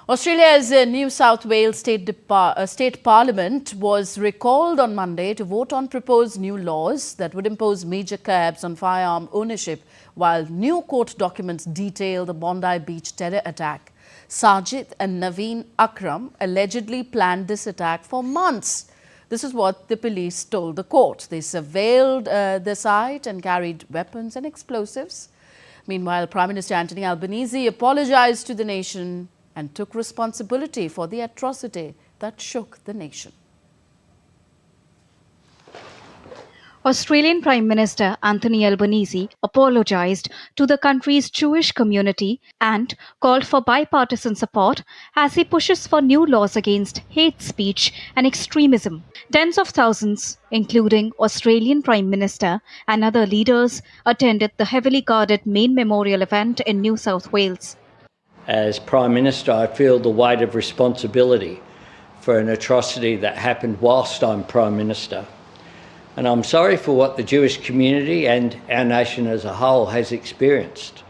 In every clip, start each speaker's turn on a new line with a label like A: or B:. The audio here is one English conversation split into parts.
A: Australia's New South Wales State Parliament was recalled on Monday to vote on proposed new laws that would impose major curbs on firearm ownership, while new court documents detail the Bondi Beach terror attack. Sajid and Naveen Akram allegedly planned this attack for months. This is what the police told the court. They surveilled the site and carried weapons and explosives. Meanwhile, Prime Minister Anthony Albanese apologized to the nation and took responsibility for the atrocity that shook the nation.
B: Australian Prime Minister Anthony Albanese apologized to the country's Jewish community and called for bipartisan support as he pushes for new laws against hate speech and extremism. Tens of thousands, including Australian Prime Minister and other leaders, attended the heavily guarded main memorial event in New South Wales.
C: As Prime Minister, I feel the weight of responsibility for an atrocity that happened whilst I'm Prime Minister. And I'm sorry for what the Jewish community and our nation as a whole has experienced.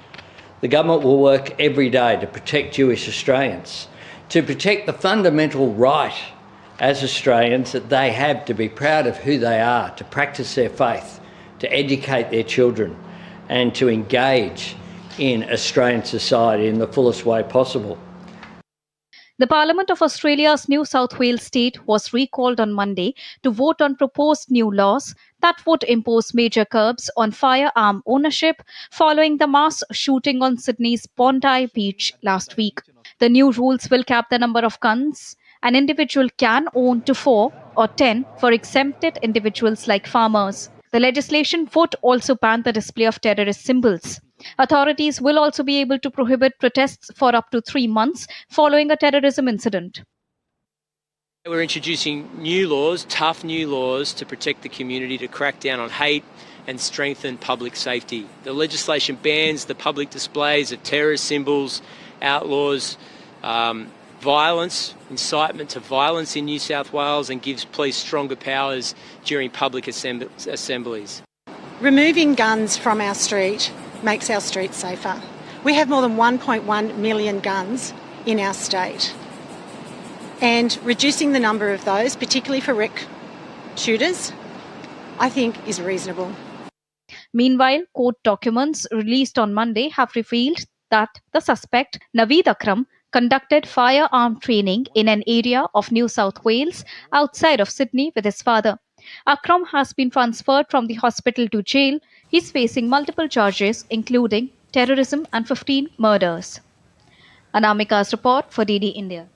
C: The government will work every day to protect Jewish Australians, to protect the fundamental right as Australians that they have to be proud of who they are, to practice their faith, to educate their children and to engage in Australian society in the fullest way possible.
B: The Parliament of Australia's New South Wales state was recalled on Monday to vote on proposed new laws that would impose major curbs on firearm ownership following the mass shooting on Sydney's Bondi Beach last week. The new rules will cap the number of guns an individual can own to 4 or 10 for exempted individuals like farmers. The legislation would also ban the display of terrorist symbols. Authorities will also be able to prohibit protests for up to 3 months following a terrorism incident.
D: We're introducing new laws, tough new laws, to protect the community, to crack down on hate and strengthen public safety. The legislation bans the public displays of terrorist symbols, outlaws violence, incitement to violence in New South Wales, and gives police stronger powers during public assemblies.
E: Removing guns from our street makes our streets safer. We have more than 1.1 million guns in our state. And reducing the number of those, particularly for rec shooters, I think is reasonable.
B: Meanwhile, court documents released on Monday have revealed that the suspect, Naveen Akram, conducted firearm training in an area of New South Wales outside of Sydney with his father. Akram has been transferred from the hospital to jail. He's facing multiple charges, including terrorism and 15 murders. Anamika's report for DD India.